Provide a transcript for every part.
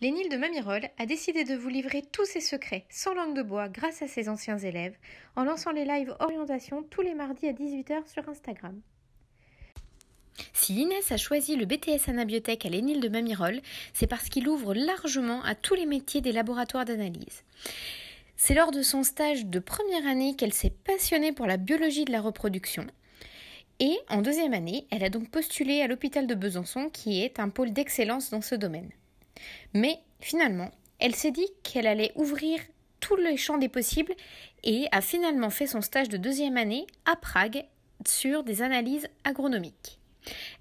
Lénile de Mamirol a décidé de vous livrer tous ses secrets, sans langue de bois, grâce à ses anciens élèves, en lançant les lives orientation tous les mardis à 18h sur Instagram. Si Inès a choisi le BTS Anabiotech à Lénile de Mamirol, c'est parce qu'il ouvre largement à tous les métiers des laboratoires d'analyse. C'est lors de son stage de première année qu'elle s'est passionnée pour la biologie de la reproduction. Et en deuxième année, elle a donc postulé à l'hôpital de Besançon, qui est un pôle d'excellence dans ce domaine. Mais finalement, elle s'est dit qu'elle allait ouvrir tous les champs des possibles et a finalement fait son stage de deuxième année à Prague sur des analyses agronomiques.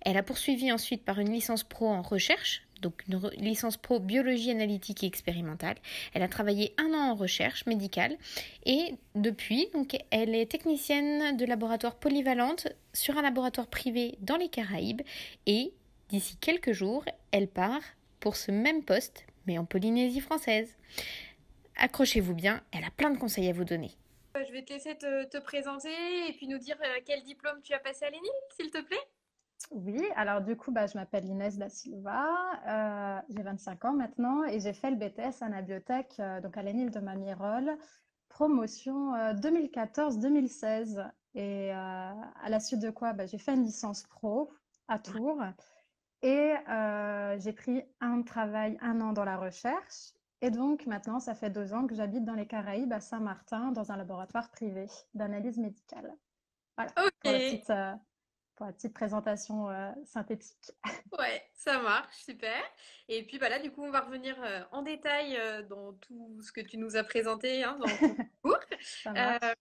Elle a poursuivi ensuite par une licence pro en recherche, donc une licence pro biologie analytique et expérimentale. Elle a travaillé 1 an en recherche médicale et depuis, donc, elle est technicienne de laboratoire polyvalente sur un laboratoire privé dans les Caraïbes et d'ici quelques jours, elle part pour ce même poste, mais en Polynésie française. Accrochez-vous bien, elle a plein de conseils à vous donner. Je vais te laisser te présenter et puis nous dire quel diplôme tu as passé à l'ENIL, s'il te plaît. Oui, alors du coup, je m'appelle Inès da Silva, j'ai 25 ans maintenant et j'ai fait le BTS Anabiotech donc à l'ENIL de Mamirol, promotion 2014-2016. Et à la suite de quoi, j'ai fait une licence pro à Tours et j'ai pris un travail 1 an dans la recherche. Et donc maintenant, ça fait 2 ans que j'habite dans les Caraïbes à Saint-Martin dans un laboratoire privé d'analyse médicale. Voilà, Ok, pour la petite présentation synthétique. ouais, ça marche, super. Et puis là, du coup, on va revenir en détail dans tout ce que tu nous as présenté hein, dans ton cours. Ça Euh, marche.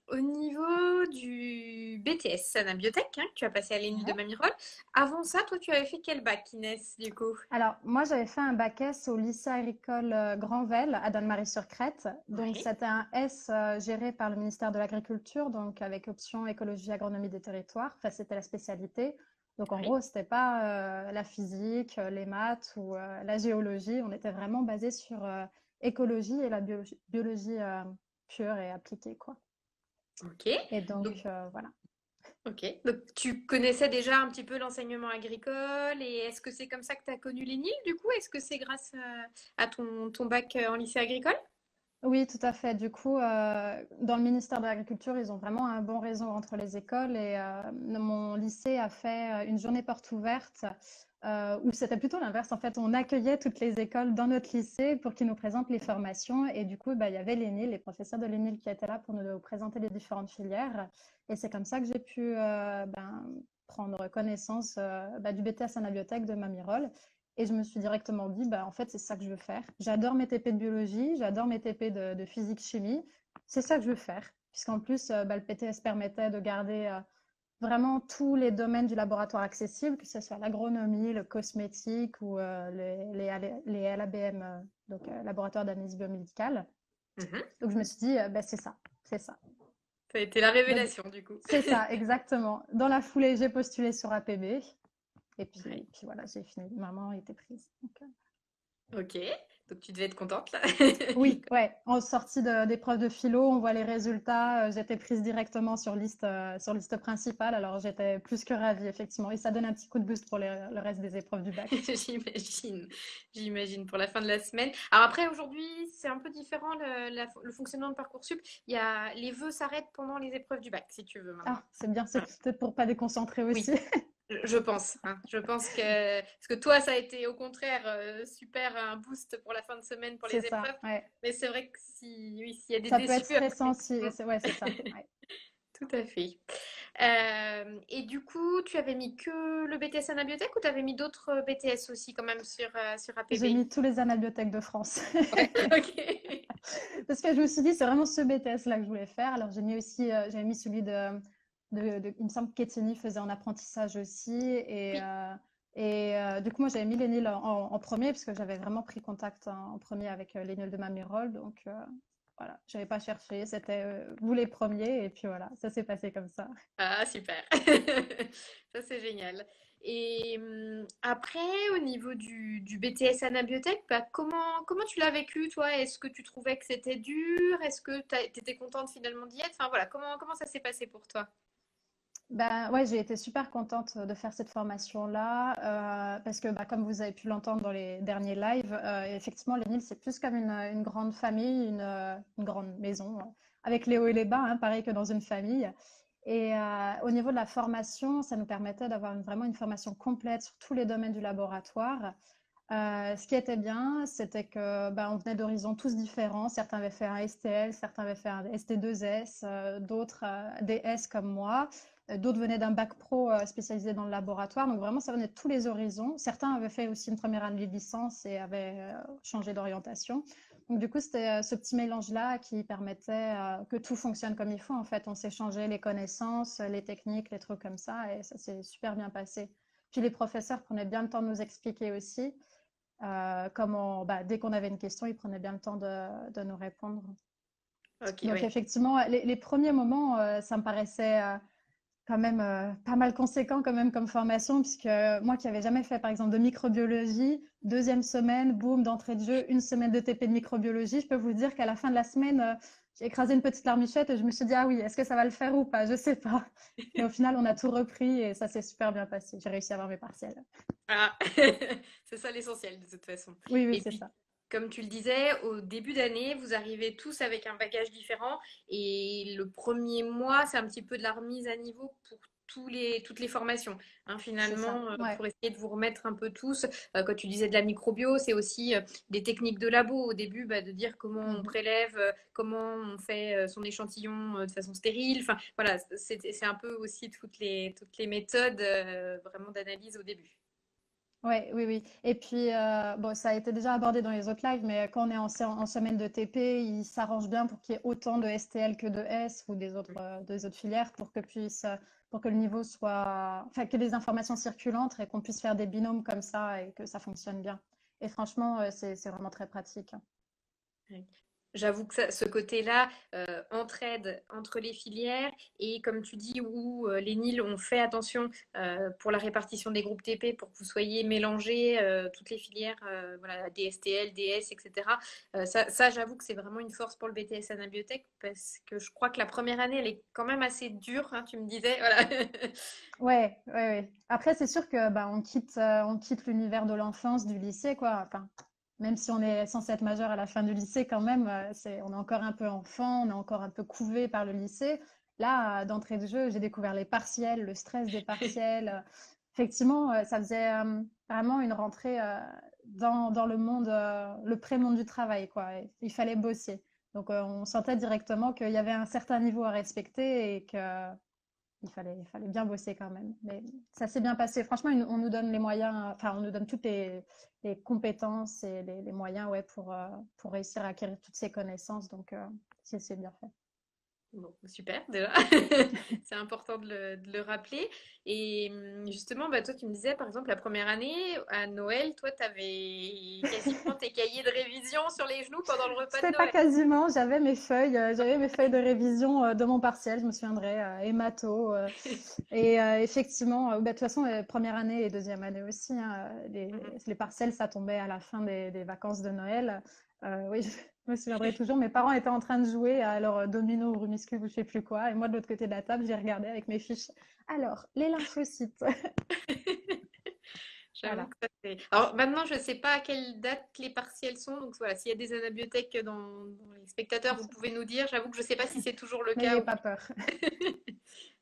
Au niveau du BTS Anabiotech, hein, que tu as passé à l'ENIL de Ouais. Mamirol, avant ça, toi, tu avais fait quel bac, Inès, du coup? Alors, moi, j'avais fait un bac S au lycée agricole Granvelle à Donne-Marie-sur-Crète. Donc, Ouais. c'était un S géré par le ministère de l'Agriculture, donc avec option écologie, agronomie des territoires. Enfin, c'était la spécialité. Donc, en Oui. gros, c'était pas la physique, les maths ou la géologie. On était vraiment basé sur écologie et la biologie pure et appliquée, quoi. Ok. Et donc, Donc, voilà. ok. Donc, tu connaissais déjà un petit peu l'enseignement agricole et est-ce que c'est comme ça que tu as connu l'ENIL du coup? Est-ce que c'est grâce à ton bac en lycée agricole? Oui, tout à fait. Du coup, dans le ministère de l'Agriculture, ils ont vraiment un bon réseau entre les écoles et mon lycée a fait une journée porte ouverte où c'était plutôt l'inverse. En fait, on accueillait toutes les écoles dans notre lycée pour qu'ils nous présentent les formations et du coup, il y avait l'ENIL, les professeurs de l'ENIL qui étaient là pour nous présenter les différentes filières et c'est comme ça que j'ai pu prendre connaissance du BTS Anabiotech de Mamirol. Et je me suis directement dit, en fait, c'est ça que je veux faire. J'adore mes TP de biologie, j'adore mes TP de physique-chimie. C'est ça que je veux faire. Puisqu'en plus, le PTS permettait de garder vraiment tous les domaines du laboratoire accessibles, que ce soit l'agronomie, le cosmétique ou les LABM, donc laboratoire d'analyse biomédicale. Mhm. Donc je me suis dit, c'est ça, c'est ça. Ça a été la Donc révélation du coup. c'est ça, exactement. Dans la foulée, j'ai postulé sur APB. Ouais. Puis voilà, j'ai fini. Maman était prise. Donc, Ok. Donc tu devais être contente là. oui, ouais. En sortie d'épreuve de philo, on voit les résultats. J'étais prise directement sur liste principale. Alors j'étais plus que ravie, effectivement. Et ça donne un petit coup de boost pour le reste des épreuves du bac. J'imagine, j'imagine pour la fin de la semaine. Alors après, aujourd'hui, c'est un peu différent le fonctionnement de Parcoursup. Il y a, les vœux s'arrêtent pendant les épreuves du bac, si tu veux maintenant. Ah, c'est bien. C'est Voilà. peut-être pour pas déconcentrer aussi. Oui, je pense. Hein. Je pense que parce que toi, ça a été au contraire super un boost pour la fin de semaine pour C'est les ça, épreuves. ouais. Mais c'est vrai que si, oui, s'il y a des Ça peut être déçus stressant après. si. Ouais, c'est ça. Ouais. Tout à fait. Et du coup, tu avais mis que le BTS Anabiotech ou tu avais mis d'autres BTS aussi quand même sur J'ai APB? mis tous les anabiotèques de France. Ouais, ok. Parce que je me suis dit, c'est vraiment ce BTS-là que je voulais faire. Alors, j'ai mis aussi, j'avais mis celui il me semble qu'Etienne faisait en apprentissage aussi. Oui. Du coup, moi, j'avais mis l'ENIL en premier, parce que j'avais vraiment pris contact en premier avec l'ENIL de Mamirol. Donc, voilà, j'avais pas cherché. C'était vous les premiers. Et puis voilà, ça s'est passé comme ça. Ah, super. Ça, c'est génial. Et après, au niveau du BTS Anabiotech, comment tu l'as vécu, toi? Est-ce que tu trouvais que c'était dur? Est-ce que tu étais contente finalement d'y être? Enfin, voilà, comment ça s'est passé pour toi? Ben ouais, j'ai été super contente de faire cette formation-là parce que bah, comme vous avez pu l'entendre dans les derniers lives, effectivement, les Nils, c'est plus comme une grande famille, une grande maison, avec les hauts et les bas, hein, pareil que dans une famille. Et au niveau de la formation, ça nous permettait d'avoir vraiment une formation complète sur tous les domaines du laboratoire. Ce qui était bien, c'était que ben, on venait d'horizons tous différents. Certains avaient fait un STL, certains avaient fait un ST2S, d'autres des S comme moi. D'autres venaient d'un bac pro spécialisé dans le laboratoire. Donc vraiment, ça venait de tous les horizons. Certains avaient fait aussi une première année de licence et avaient changé d'orientation. Donc du coup, c'était ce petit mélange-là qui permettait que tout fonctionne comme il faut. En fait, on s'échangeait les connaissances, les techniques, les trucs comme ça, et ça s'est super bien passé. Puis les professeurs prenaient bien le temps de nous expliquer aussi. Comment, bah, dès qu'on avait une question, ils prenaient bien le temps de nous répondre. Ok, Donc oui. effectivement, les premiers moments, ça me paraissait quand même pas mal conséquent quand même comme formation, puisque moi qui avais jamais fait par exemple de microbiologie, deuxième semaine, boum, d'entrée de jeu, une semaine de TP de microbiologie, je peux vous dire qu'à la fin de la semaine, j'ai écrasé une petite larmichette et je me suis dit, ah oui, est-ce que ça va le faire ou pas? Je sais pas. Et au final, on a tout repris et ça s'est super bien passé. J'ai réussi à avoir mes partiels. Ah, c'est ça l'essentiel de toute façon. Oui, oui, Et c'est puis, ça. comme tu le disais, au début d'année, vous arrivez tous avec un bagage différent. Et le premier mois, c'est un petit peu de la remise à niveau pour toutes les formations. Hein, C'est ça. finalement, Ouais. pour essayer de vous remettre un peu tous. Quand tu disais de la microbio, c'est aussi des techniques de labo. Au début, bah, de dire comment on Mhm. prélève, comment on fait son échantillon de façon stérile. Enfin, voilà, c'est un peu aussi toutes les méthodes vraiment d'analyse au début. Ouais, oui, oui. Et puis, bon, ça a été déjà abordé dans les autres lives, mais quand on est en semaine de TP, il s'arrange bien pour qu'il y ait autant de STL que de S ou des autres filières pour que le niveau soit, enfin, que les informations circulent entre et qu'on puisse faire des binômes comme ça et que ça fonctionne bien. Et franchement, c'est vraiment très pratique. Ouais. J'avoue que ce côté-là, entraide entre les filières et comme tu dis, où les NIL ont fait attention pour la répartition des groupes TP pour que vous soyez mélangés, toutes les filières, voilà, DSTL, DS, etc. Ça, j'avoue que c'est vraiment une force pour le BTS Anabiotech parce que je crois que la première année, elle est quand même assez dure, hein, tu me disais. Voilà. Ouais, ouais, ouais. Après, c'est sûr que bah, on quitte l'univers de l'enfance, du lycée, quoi. Enfin, même si on est censé être majeur à la fin du lycée, quand même, on est encore un peu enfant, on est encore un peu couvé par le lycée. Là, d'entrée de jeu, j'ai découvert les partiels, le stress des partiels. Effectivement, ça faisait vraiment une rentrée dans le monde, le pré-monde du travail, quoi. Et il fallait bosser. Donc, on sentait directement qu'il y avait un certain niveau à respecter et que il fallait bien bosser quand même. Mais ça s'est bien passé. Franchement, on nous donne les moyens, enfin, on nous donne toutes les compétences et les moyens ouais, pour réussir à acquérir toutes ces connaissances. Donc, c'est bien fait. Bon, super déjà. C'est important de le rappeler. Et justement, bah, toi, tu me disais, par exemple, la première année, à Noël, toi, tu avais quasiment tes cahiers de révision sur les genoux pendant le repas de C'était pas Noël. quasiment, j'avais mes feuilles de révision de mon partiel, je me souviendrai, hémato. Et effectivement, bah, de toute façon, première année et deuxième année aussi, hein, Mhm. les partiels, ça tombait à la fin des vacances de Noël. Oui, je me souviendrai toujours, mes parents étaient en train de jouer à leur domino ou Rubik's Cube ou je sais plus quoi. Et moi, de l'autre côté de la table, j'ai regardé avec mes fiches. Alors, les lymphocytes. J'avoue Voilà. que ça c'est. Alors maintenant, je ne sais pas à quelle date les partiels sont. Donc voilà, s'il y a des anabiotèques dans les spectateurs, vous pouvez nous dire. J'avoue que je ne sais pas si c'est toujours le cas N'ayez ou pas peur.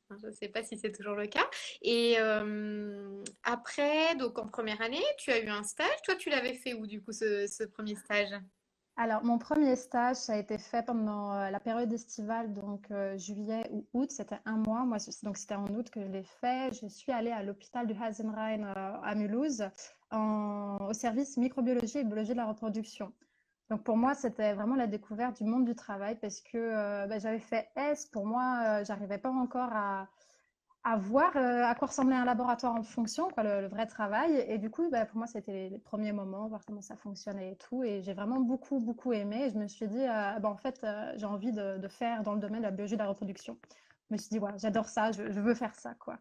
non, je ne sais pas si c'est toujours le cas. Et après, donc en première année, tu as eu un stage. Toi, tu l'avais fait où du coup ce premier stage? Alors, mon premier stage, ça a été fait pendant la période estivale, donc juillet ou août. C'était un mois. Moi, donc c'était en août que je l'ai fait. Je suis allée à l'hôpital du Hasenrhein à Mulhouse au service microbiologie et biologie de la reproduction. Donc pour moi, c'était vraiment la découverte du monde du travail parce que bah, j'avais fait S. Pour moi, j'arrivais pas encore à voir à quoi ressemblait un laboratoire en fonction, quoi, le vrai travail. Et du coup, bah, pour moi, c'était les premiers moments, voir comment ça fonctionnait et tout. Et j'ai vraiment beaucoup, beaucoup aimé. Et je me suis dit, bah, en fait, j'ai envie de faire dans le domaine de la biologie de la reproduction. Je me suis dit, ouais, j'adore ça, je veux faire ça, quoi.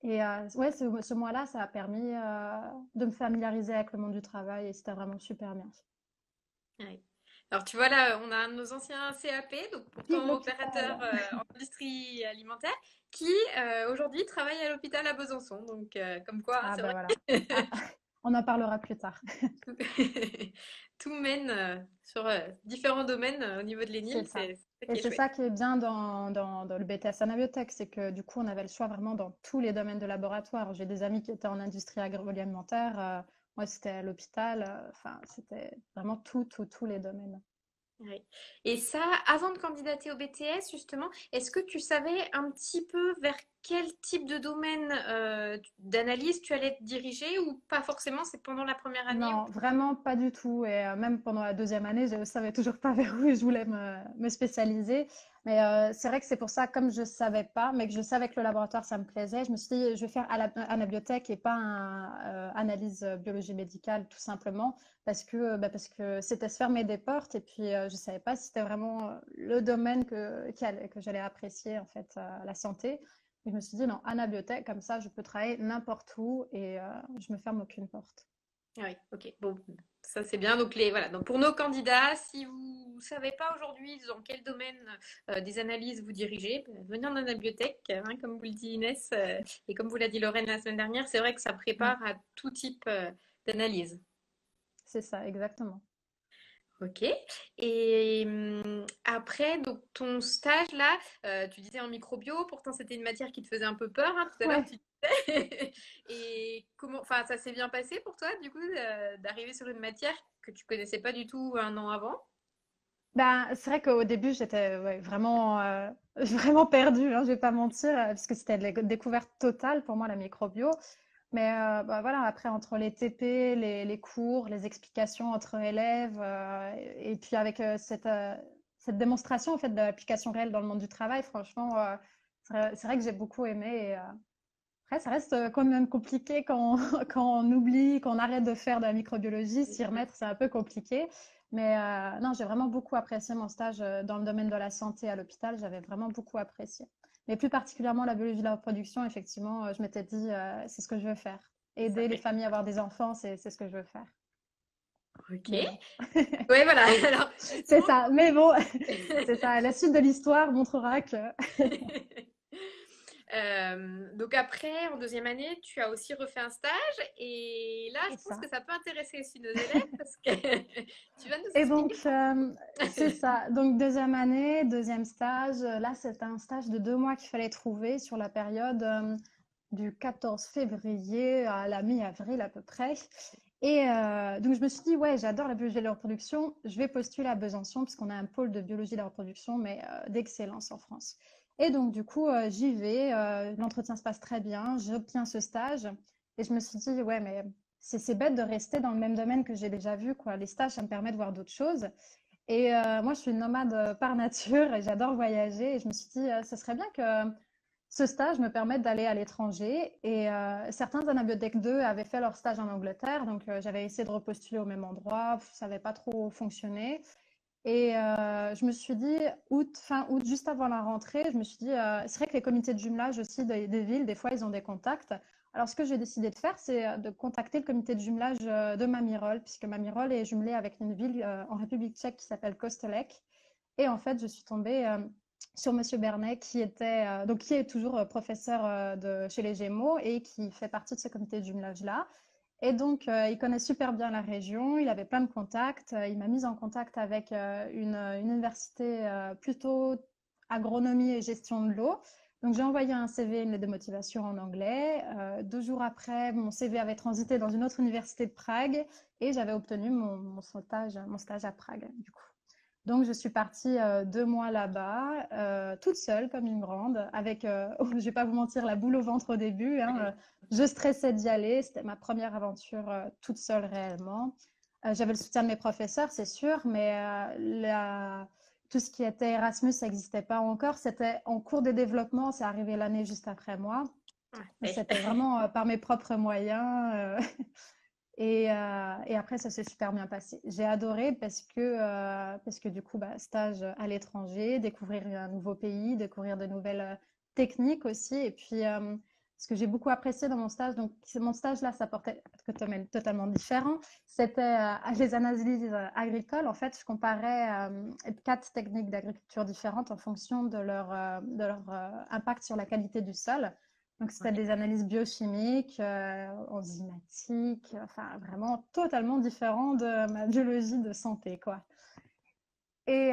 Et ouais, ce mois-là, ça a permis de me familiariser avec le monde du travail et c'était vraiment super bien. Ouais. Alors tu vois là, on a un de nos anciens CAP, donc Vive pourtant opérateur l'hôpital! en industrie alimentaire. qui aujourd'hui travaille à l'hôpital à Besançon. Donc, comme quoi, Ah c'est ben vrai voilà. Ah, on en parlera plus tard. que tout mène sur différents domaines au niveau de C'est l'ENIL. ça. C'est ça Et qui est c'est chouette. ça qui est bien dans le BTS Anabiotech, c'est que du coup, on avait le choix vraiment dans tous les domaines de laboratoire. J'ai des amis qui étaient en industrie agroalimentaire, moi c'était à l'hôpital, enfin c'était vraiment tous les domaines. Oui. Et ça, avant de candidater au BTS, justement, est-ce que tu savais un petit peu vers quel type de domaine d'analyse tu allais te diriger ou pas forcément, c'est pendant la première année Non, vraiment pas du tout. Et même pendant la deuxième année, je ne savais toujours pas vers où je voulais me spécialiser. Mais c'est vrai que c'est pour ça, comme je ne savais pas, mais que je savais que le laboratoire, ça me plaisait, je me suis dit, je vais faire anabiotech et pas analyse biologie médicale, tout simplement, parce que c'était se fermer des portes. Et puis, je ne savais pas si c'était vraiment le domaine que j'allais apprécier, en fait, la santé. Et je me suis dit, non, anabiotech, comme ça, je peux travailler n'importe où et je me ferme aucune porte. Ah oui, ok. Bon, ça c'est bien. Donc, voilà. Donc, pour nos candidats, si vous ne savez pas aujourd'hui dans quel domaine des analyses vous dirigez, venez en anabiotech, hein, comme vous le dit Inès, et comme vous l'a dit Lorraine la semaine dernière, c'est vrai que ça Mm. prépare à tout type d'analyse. C'est ça, exactement. Ok. Et après, donc ton stage là, tu disais en microbio, pourtant c'était une matière qui te faisait un peu peur, hein, tout à l'heure Ouais. tu disais. Et comment, enfin, ça s'est bien passé pour toi, du coup, d'arriver sur une matière que tu connaissais pas du tout un an avant? Ben, c'est vrai qu'au début, j'étais ouais, vraiment, vraiment perdue, hein, je vais pas mentir, parce que c'était la découverte totale pour moi, la microbio. Mais bah, voilà, après, entre les TP, les cours, les explications entre élèves, et puis avec cette démonstration en fait, de l'application réelle dans le monde du travail, franchement, c'est vrai que j'ai beaucoup aimé. Et, après, ça reste quand même compliqué quand, quand on oublie, qu'on arrête de faire de la microbiologie. S'y remettre, c'est un peu compliqué. Mais non, j'ai vraiment beaucoup apprécié mon stage dans le domaine de la santé à l'hôpital. J'avais vraiment beaucoup apprécié. Mais plus particulièrement la biologie de la reproduction, effectivement, je m'étais dit, c'est ce que je veux faire. C'est ça. Aider les familles à avoir des enfants, c'est ce que je veux faire. Ok. Mais bon, Ouais, voilà. Alors, c'est justement. ça. Mais bon, c'est ça. La suite de l'histoire montrera que Donc après, en deuxième année, tu as aussi refait un stage et là, je c'est pense ça. que ça peut intéresser aussi nos élèves parce que tu vas nous Et expliquer donc, pourquoi. c'est ça. Donc, deuxième année, deuxième stage. Là, c'était un stage de 2 mois qu'il fallait trouver sur la période du 14 février à la mi-avril à peu près. Et donc, je me suis dit, ouais, j'adore la biologie de la reproduction. Je vais postuler à Besançon parce qu'on a un pôle de biologie de la reproduction, mais d'excellence en France. Et donc, du coup, j'y vais. L'entretien se passe très bien. J'obtiens ce stage. Et je me suis dit, ouais, mais c'est bête de rester dans le même domaine que j'ai déjà vu, quoi. Les stages, ça me permet de voir d'autres choses. Et moi, je suis une nomade par nature et j'adore voyager. Et je me suis dit, ce serait bien que ce stage me permette d'aller à l'étranger. Et certains Anabiotech 2 avaient fait leur stage en Angleterre, donc j'avais essayé de repostuler au même endroit. Ça n'avait pas trop fonctionné. Et je me suis dit, fin août, juste avant la rentrée, je me suis dit, c'est vrai que les comités de jumelage aussi des villes, des fois, ils ont des contacts. Alors, ce que j'ai décidé de faire, c'est de contacter le comité de jumelage de Mamirol, puisque Mamirol est jumelé avec une ville en République tchèque qui s'appelle Kostelec. Et en fait, je suis tombée sur Monsieur Bernet, qui est toujours professeur chez les Gémeaux et qui fait partie de ce comité de jumelage-là. Et donc, il connaît super bien la région, il avait plein de contacts. Il m'a mise en contact avec une université plutôt agronomie et gestion de l'eau. Donc, j'ai envoyé un CV, une lettre de motivation en anglais. 2 jours après, mon CV avait transité dans une autre université de Prague et j'avais obtenu mon stage à Prague, du coup. Donc, je suis partie 2 mois là-bas, toute seule comme une grande, avec, je ne vais pas vous mentir, la boule au ventre au début, hein. Je stressais d'y aller. C'était ma première aventure toute seule réellement. J'avais le soutien de mes professeurs, c'est sûr, mais tout ce qui était Erasmus, ça n'existait pas encore. C'était en cours de développement. C'est arrivé l'année juste après moi. Ouais. C'était vraiment par mes propres moyens. Et après, ça s'est super bien passé. J'ai adoré parce que du coup, bah, stage à l'étranger, découvrir un nouveau pays, découvrir de nouvelles techniques aussi. Et puis, ce que j'ai beaucoup apprécié dans mon stage, donc mon stage là, ça portait totalement différent. C'était les analyses agricoles. En fait, je comparais 4 techniques d'agriculture différentes en fonction de leur impact sur la qualité du sol. Donc, c'était Ouais. des analyses biochimiques, enzymatiques, enfin vraiment totalement différent de ma biologie de santé, quoi. Et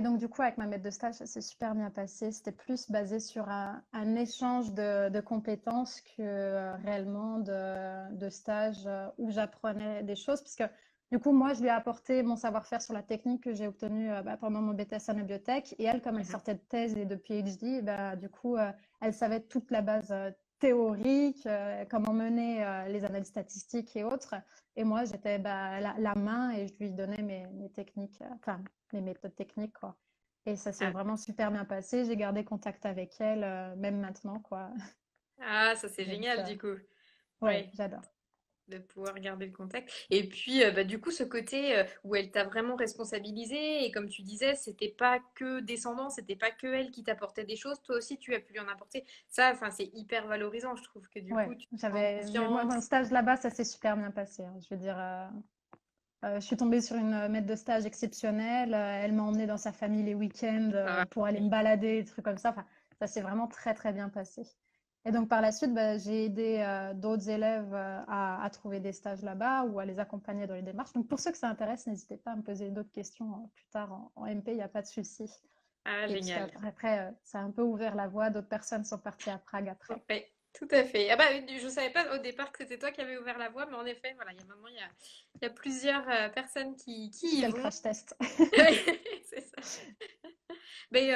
donc, du coup, avec ma maître de stage, ça s'est super bien passé. C'était plus basé sur un échange de compétences que réellement de stage où j'apprenais des choses. Puisque, du coup, moi, je lui ai apporté mon savoir-faire sur la technique que j'ai obtenue pendant mon BTS en biotech. Et elle, comme elle Mhm. sortait de thèse et de PhD, bah, du coup, elle savait toute la base théorique, comment mener les analyses statistiques et autres. Et moi, j'étais bah, la main et je lui donnais mes techniques, enfin, les méthodes techniques, quoi. Et ça s'est Ah, vraiment super bien passé. J'ai gardé contact avec elle, même maintenant, quoi. ah, ça c'est Donc, génial du coup. ouais, Oui, j'adore. de pouvoir garder le contact. Et puis, bah, du coup, ce côté où elle t'a vraiment responsabilisé, et comme tu disais, c'était pas que descendant, c'était pas que elle qui t'apportait des choses, toi aussi tu as pu lui en apporter. Ça, enfin, c'est hyper valorisant, je trouve que du Ouais, coup, tu te sens en moi, confiance. mon stage là-bas, ça s'est super bien passé, hein. Je veux dire, je suis tombée sur une maître de stage exceptionnelle. Elle m'a emmenée dans sa famille les week-ends Ah, pour aller me balader, des trucs comme ça. Enfin, ça s'est vraiment très, très bien passé. Et donc, par la suite, bah, j'ai aidé d'autres élèves à trouver des stages là-bas ou à les accompagner dans les démarches. Donc, pour ceux que ça intéresse, n'hésitez pas à me poser d'autres questions plus tard en MP, il n'y a pas de souci. ah, Et parce génial. qu'après, ça a un peu ouvert la voie. D'autres personnes sont parties à Prague après. Oui, tout à fait. Ah bah, je savais pas au départ que c'était toi qui avais ouvert la voie, mais en effet, voilà, il y a maintenant, il y a plusieurs personnes qui y C'est le vont. crash test. C'est ça. Mais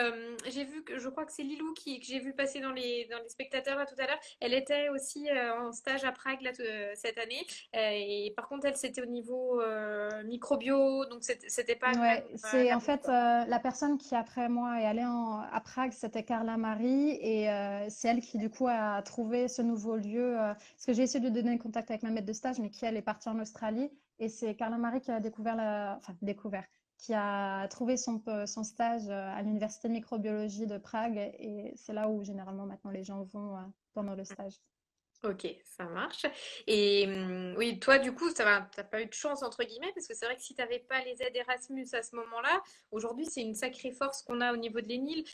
j'ai vu que je crois que c'est Lilou que j'ai vu passer dans les spectateurs là tout à l'heure. Elle était aussi en stage à Prague là, cette année. Et par contre, elle, c'était au niveau microbio, donc c'était pas le même Ouais, c'est en labo, fait quoi. la personne qui après moi est allée à Prague, c'était Carla Marie et c'est elle qui du coup a trouvé ce nouveau lieu. Parce que j'ai essayé de lui donner contact avec ma maître de stage, mais qui elle est partie en Australie et c'est Carla Marie qui a découvert, qui a trouvé son stage à l'université de microbiologie de Prague et c'est là où généralement maintenant les gens vont pendant le stage. Ok, ça marche. Et oui, toi, du coup, ça va, t'as pas eu de chance, entre guillemets, parce que c'est vrai que si t'avais pas les aides Erasmus à ce moment-là, aujourd'hui, c'est une sacrée force qu'on a au niveau de l'ENIL.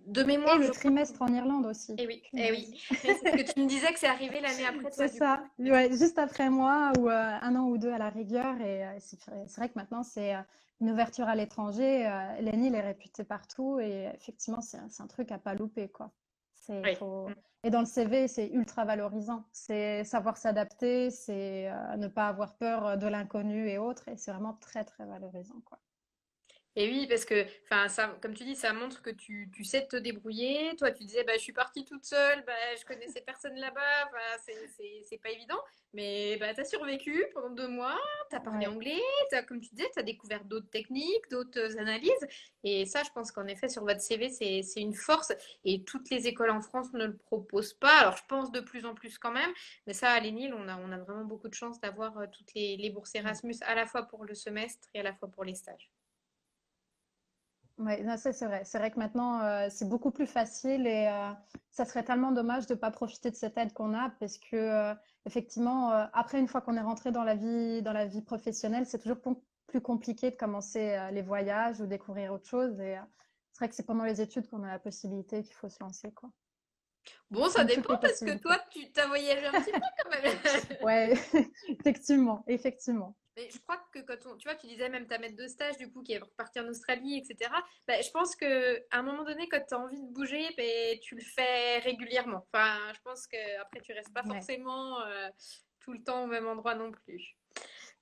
De Et mémoire, le je crois. trimestre en Irlande aussi. Eh oui, eh oui. Punaise. C'est ce que tu me disais que c'est arrivé l'année après toi, C'est du coup. ça, ouais, juste après moi ou un an ou deux à la rigueur. Et c'est vrai que maintenant, c'est une ouverture à l'étranger. L'ENIL est réputée partout et effectivement, c'est un truc à pas louper, quoi. Oui. Faut... Et dans le CV, c'est ultra valorisant. C'est savoir s'adapter, c'est ne pas avoir peur de l'inconnu et autres. Et c'est vraiment très, très valorisant, quoi. Et oui, parce que, enfin, ça, comme tu dis, ça montre que tu sais te débrouiller. Toi, tu disais, bah, je suis partie toute seule, bah, je connaissais personne là-bas, enfin, c'est pas évident. Mais bah, tu as survécu pendant 2 mois, tu as parlé Ouais. anglais, comme tu disais, tu as découvert d'autres techniques, d'autres analyses. Et ça, je pense qu'en effet, sur votre CV, c'est une force. Et toutes les écoles en France ne le proposent pas. Alors, je pense de plus en plus quand même. Mais ça, à l'ENIL, on a vraiment beaucoup de chance d'avoir toutes les bourses Ouais. Erasmus, à la fois pour le semestre et à la fois pour les stages. Ouais, non, ça, c'est vrai. C'est vrai que maintenant, c'est beaucoup plus facile et ça serait tellement dommage de ne pas profiter de cette aide qu'on a parce que, effectivement, après, une fois qu'on est rentré dans la vie professionnelle, c'est toujours plus compliqué de commencer les voyages ou découvrir autre chose. Et c'est vrai que c'est pendant les études qu'on a la possibilité qu'il faut se lancer, quoi. Bon, ça Donc, toutes dépend les parce que possibilités. toi, tu t'as voyagé un petit peu quand même. Ouais, effectivement, effectivement. Mais je crois que quand tu vois, tu disais même ta maître de stage du coup qui est repartie en Australie, etc. Bah, je pense que à un moment donné, quand tu as envie de bouger, ben, tu le fais régulièrement. Enfin, je pense que après tu restes pas Ouais. forcément tout le temps au même endroit non plus.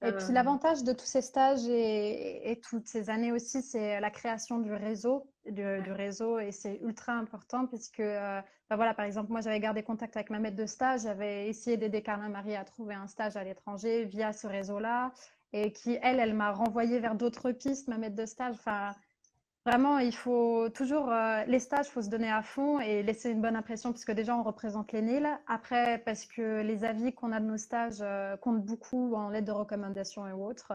Et Euh, puis l'avantage de tous ces stages et toutes ces années aussi, c'est la création du réseau, du ouais. réseau, et c'est ultra important puisque, bah voilà, par exemple, moi j'avais gardé contact avec ma maître de stage, j'avais essayé d'aider Carla Marie à trouver un stage à l'étranger via ce réseau-là, et qui, elle m'a renvoyé vers d'autres pistes, ma maître de stage. Enfin, vraiment, il faut toujours, les stages, il faut se donner à fond et laisser une bonne impression parce que déjà, on représente les NIL. Après, parce que les avis qu'on a de nos stages comptent beaucoup en lettre de recommandation et autres.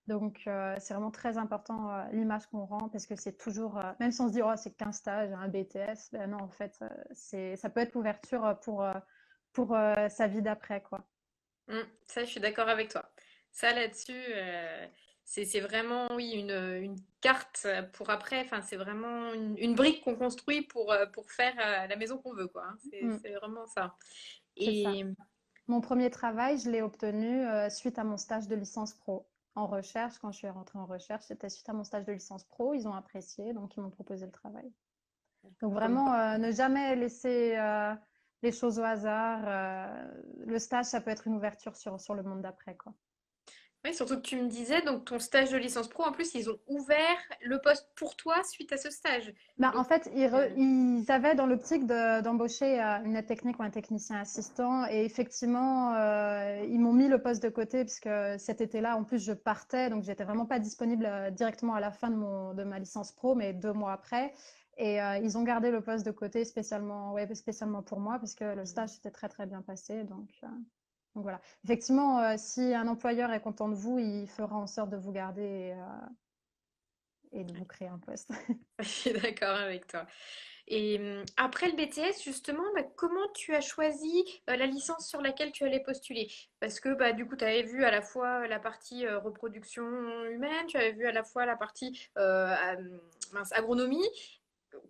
Donc, c'est vraiment très important l'image qu'on rend parce que c'est toujours, même si on se dit, oh, c'est qu'un stage, un BTS, ben non, en fait, ça peut être l'ouverture pour sa vie d'après, quoi. Ça, je suis d'accord avec toi. Ça, là-dessus, c'est vraiment, oui, une carte pour après. Enfin, c'est vraiment une brique qu'on construit pour faire la maison qu'on veut, quoi, hein. Mm, C'est vraiment ça. c'est ça. Et Mon premier travail, je l'ai obtenu suite à mon stage de licence pro en recherche. Quand je suis rentrée en recherche, c'était suite à mon stage de licence pro. Ils ont apprécié, donc ils m'ont proposé le travail. Donc comme vraiment, ne jamais laisser les choses au hasard. Le stage, ça peut être une ouverture sur le monde d'après, quoi. Oui, surtout que tu me disais, donc ton stage de licence pro, en plus, ils ont ouvert le poste pour toi suite à ce stage. Ben, en Donc, fait, euh, ils avaient dans l'optique d'embaucher une aide technique ou un technicien assistant. Et effectivement, ils m'ont mis le poste de côté puisque cet été-là, en plus, je partais. Donc, j'étais vraiment pas disponible directement à la fin de ma licence pro, mais 2 mois après. Et ils ont gardé le poste de côté spécialement, ouais, spécialement pour moi parce que le stage s'était très, très bien passé. Donc voilà. Effectivement, si un employeur est content de vous, il fera en sorte de vous garder et de vous créer un poste. je suis d'accord avec toi. Et après le BTS, justement, bah, comment tu as choisi la licence sur laquelle tu allais postuler? Parce que bah, du coup, tu avais vu à la fois la partie reproduction humaine, tu avais vu à la fois la partie mince, agronomie.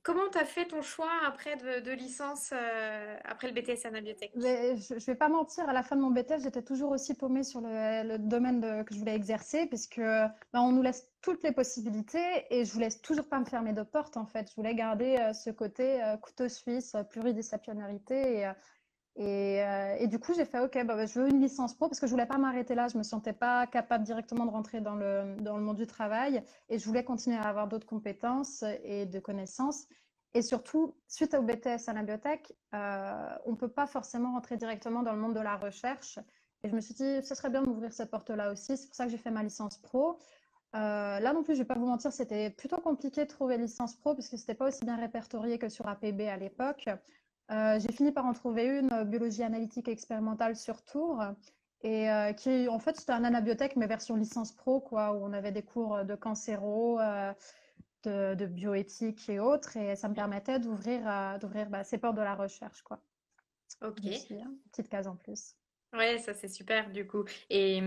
Comment tu as fait ton choix après de licence après le BTS Anabiotech? Mais je vais pas mentir, à la fin de mon BTS, j'étais toujours aussi paumée sur le domaine que je voulais exercer, puisque ben, on nous laisse toutes les possibilités et je voulais toujours pas me fermer de porte en fait. Je voulais garder ce côté couteau suisse, pluridisciplinarité et du coup j'ai fait ok, bah, je veux une licence pro parce que je voulais pas m'arrêter là. Je me sentais pas capable directement de rentrer dans le monde du travail et je voulais continuer à avoir d'autres compétences et de connaissances. Et surtout, suite au BTS à la biotech, on ne peut pas forcément rentrer directement dans le monde de la recherche. Et je me suis dit, ce serait bien d'ouvrir cette porte-là aussi. C'est pour ça que j'ai fait ma licence pro. Là non plus, je ne vais pas vous mentir, c'était plutôt compliqué de trouver licence pro parce que c'était pas aussi bien répertorié que sur APB à l'époque. J'ai fini par en trouver une, biologie analytique et expérimentale sur Tours, et qui en fait c'était un anabiotech mais version licence pro quoi, où on avait des cours de cancéro, de bioéthique et autres, et ça me permettait d'ouvrir bah, ces portes de la recherche quoi. Ok. Aussi, hein, petite case en plus. Ouais, ça c'est super du coup. Et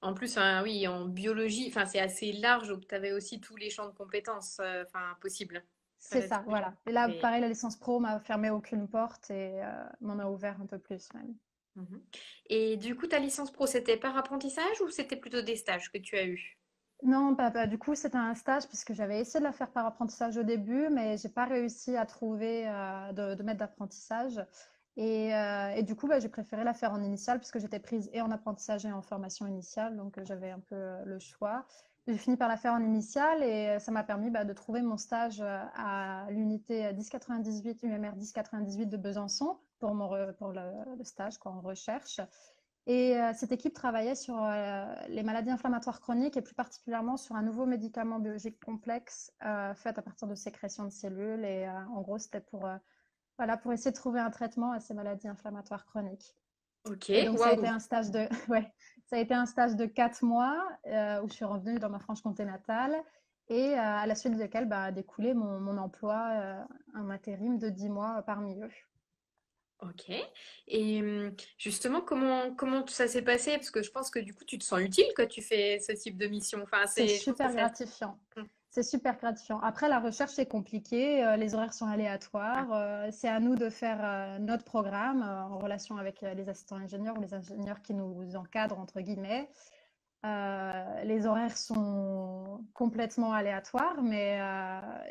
en plus, hein, oui, en biologie, enfin c'est assez large, donc tu avais aussi tous les champs de compétences enfin, possibles. C'est T'avais tous ça, les champs. voilà. Et là, Et- pareil, la licence pro m'a fermé aucune porte et m'en a ouvert un peu plus même. Mhm. Et du coup, ta licence pro, c'était par apprentissage ou c'était plutôt des stages que tu as eus? Non, du coup, c'était un stage puisque j'avais essayé de la faire par apprentissage au début, mais j'ai pas réussi à trouver de maître d'apprentissage. Et du coup, bah, j'ai préféré la faire en initiale puisque j'étais prise et en apprentissage et en formation initiale, donc j'avais un peu le choix. J'ai fini par la faire en initiale et ça m'a permis bah, de trouver mon stage à l'unité 1098, UMR 1098 de Besançon pour le stage quoi, en recherche. Et cette équipe travaillait sur les maladies inflammatoires chroniques et plus particulièrement sur un nouveau médicament biologique complexe fait à partir de sécrétion de cellules. Et en gros, c'était voilà, pour essayer de trouver un traitement à ces maladies inflammatoires chroniques. Ok, Et donc, ça a été waouh. un stage de, ouais, ça a été un stage de 4 mois où je suis revenue dans ma Franche-Comté natale et à la suite duquel bah, a découlé mon emploi, un intérim de 10 mois parmi eux. Ok. Et justement, comment tout ça s'est passé? Parce que je pense que du coup, tu te sens utile quand tu fais ce type de mission. Enfin, C'est je pense que super c'est... gratifiant. C'est super gratifiant. Après, la recherche est compliquée, les horaires sont Ah, aléatoires. C'est à nous de faire notre programme en relation avec les assistants ingénieurs ou les ingénieurs qui nous encadrent, entre guillemets. Les horaires sont complètement aléatoires, mais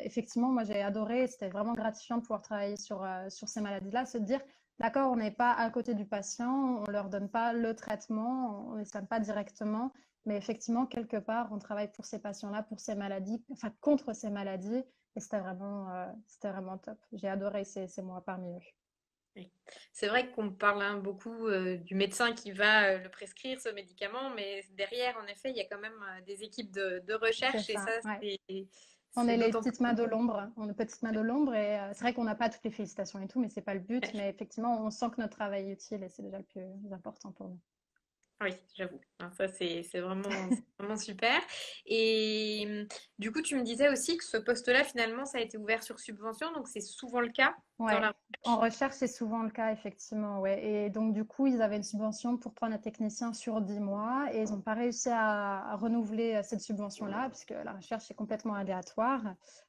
effectivement, moi j'ai adoré. C'était vraiment gratifiant de pouvoir travailler sur ces maladies-là, se dire, d'accord, on n'est pas à côté du patient, on leur donne pas le traitement, on ne les soigne pas directement, mais effectivement, quelque part, on travaille pour ces patients-là, pour ces maladies, enfin contre ces maladies, et c'était vraiment top. J'ai adoré ces mois parmi eux. oui. C'est vrai qu'on parle hein, beaucoup du médecin qui va le prescrire, ce médicament, mais derrière, en effet, il y a quand même des équipes de C'est recherche et ça, ça, ouais. On c'est est les d'autant petites plus... mains de l'ombre, on est petites mains de l'ombre et c'est vrai qu'on n'a pas toutes les félicitations et tout, mais c'est pas le but. Mais effectivement, on sent que notre travail est utile et c'est déjà le plus important pour nous. Oui, j'avoue. Alors ça, c'est vraiment super. Et du coup, tu me disais aussi que ce poste-là, finalement, ça a été ouvert sur subvention, donc c'est souvent le cas dans Ouais, la en recherche. recherche, c'est souvent le cas, effectivement, ouais. Et donc, du coup, ils avaient une subvention pour prendre un technicien sur 10 mois et ils n'ont pas réussi à renouveler cette subvention-là, puisque la recherche est complètement aléatoire,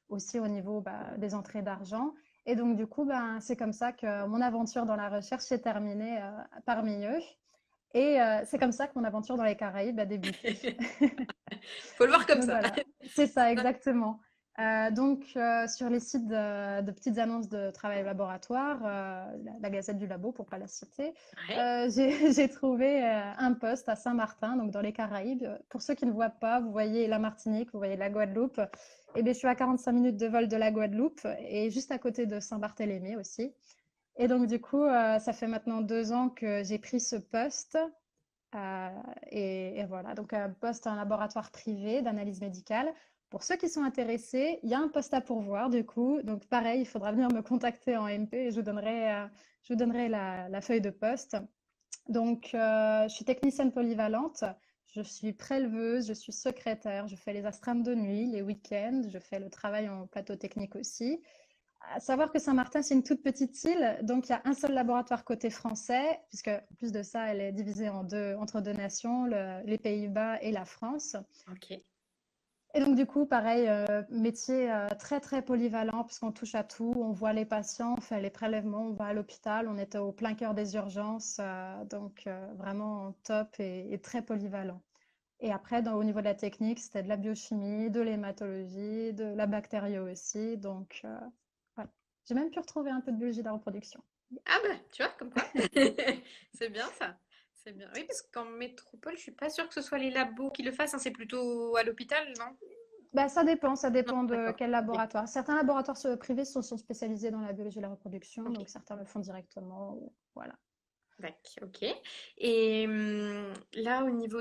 aussi au niveau des entrées d'argent. Et donc, du coup, c'est comme ça que mon aventure dans la recherche s'est terminée parmi eux. Et c'est comme ça que mon aventure dans les Caraïbes a débuté. Faut le voir comme Donc ça. voilà, c'est ça exactement. Sur les sites de petites annonces de travail au laboratoire, la Gazette du Labo pour pas la citer, Ouais. j'ai trouvé un poste à Saint-Martin, donc dans les Caraïbes. Pour ceux qui ne voient pas, vous voyez la Martinique, vous voyez la Guadeloupe. Et bien, je suis à 45 minutes de vol de la Guadeloupe et juste à côté de Saint-Barthélemy aussi. Et donc du coup, ça fait maintenant 2 ans que j'ai pris ce poste. Euh, et voilà, donc un poste en laboratoire privé d'analyse médicale. Pour ceux qui sont intéressés, il y a un poste à pourvoir du coup. Donc pareil, il faudra venir me contacter en MP et je vous donnerai la feuille de poste. Je suis technicienne polyvalente. Je suis préleveuse, je suis secrétaire, je fais les astreintes de nuit, les week-ends, je fais le travail en plateau technique aussi. À savoir que Saint-Martin, c'est une toute petite île, donc il y a un seul laboratoire côté français, puisque en plus de ça, elle est divisée entre deux nations, les Pays-Bas et la France. Ok. Et donc du coup, pareil, métier très très polyvalent, puisqu'on touche à tout, on voit les patients, on fait les prélèvements, on va à l'hôpital, on est au plein cœur des urgences, vraiment top et très polyvalent. Et après, au niveau de la technique, c'était de la biochimie, de l'hématologie, de la bactério aussi. Voilà. J'ai même pu retrouver un peu de biologie de la reproduction. Ah bah, tu vois, comme quoi. C'est bien ça. C'est bien. Oui, parce qu'en métropole, je suis pas sûre que ce soit les labos qui le fassent, hein. C'est plutôt à l'hôpital, non? Ça Non, dépend de d'accord. quel Ok. laboratoire. Certains laboratoires privés sont spécialisés dans la biologie de la reproduction, Ok. donc certains le font directement. Voilà. Ok. Et là, au niveau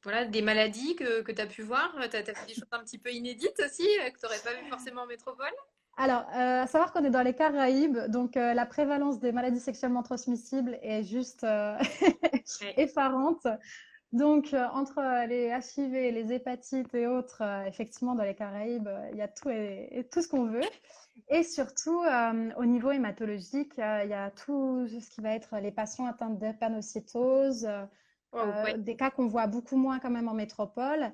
voilà, des maladies que tu as pu voir, tu as vu des choses un petit peu inédites aussi, que tu n'aurais pas vu forcément en métropole? Alors, à savoir qu'on est dans les Caraïbes, donc la prévalence des maladies sexuellement transmissibles est juste Ouais. effarante. Entre les HIV, les hépatites et autres, effectivement, dans les Caraïbes, il y a tout et tout ce qu'on veut. Et surtout, au niveau hématologique, il y a tout ce qui va être les patients atteints de drépanocytose, Wow, ouais. des cas qu'on voit beaucoup moins quand même en métropole.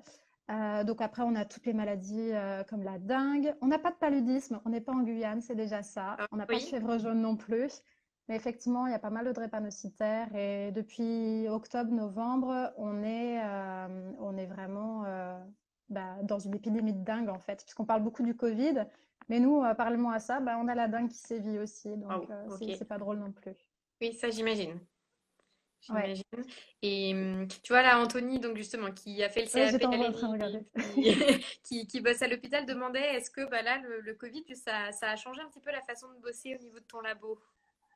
Donc après, on a toutes les maladies comme la dengue. On n'a pas de paludisme, on n'est pas en Guyane, c'est déjà ça. Ah, On n'a pas de oui. fièvre jaune non plus. Mais effectivement, il y a pas mal de drépanocytaires et depuis octobre-novembre, on est vraiment dans une épidémie de dengue en fait, puisqu'on parle beaucoup du Covid, mais nous, parallèlement à ça, on a la dengue qui sévit aussi, Wow, ok. c'est pas drôle non plus. Oui, ça, j'imagine. Ouais, J'imagine. Et tu vois, là, Anthony, donc justement, qui a fait le ouais, CAP j'étais à en train de l'ENI et regarder. qui bosse à l'hôpital, demandait est-ce que bah, là, le Covid, ça a changé un petit peu la façon de bosser au niveau de ton labo?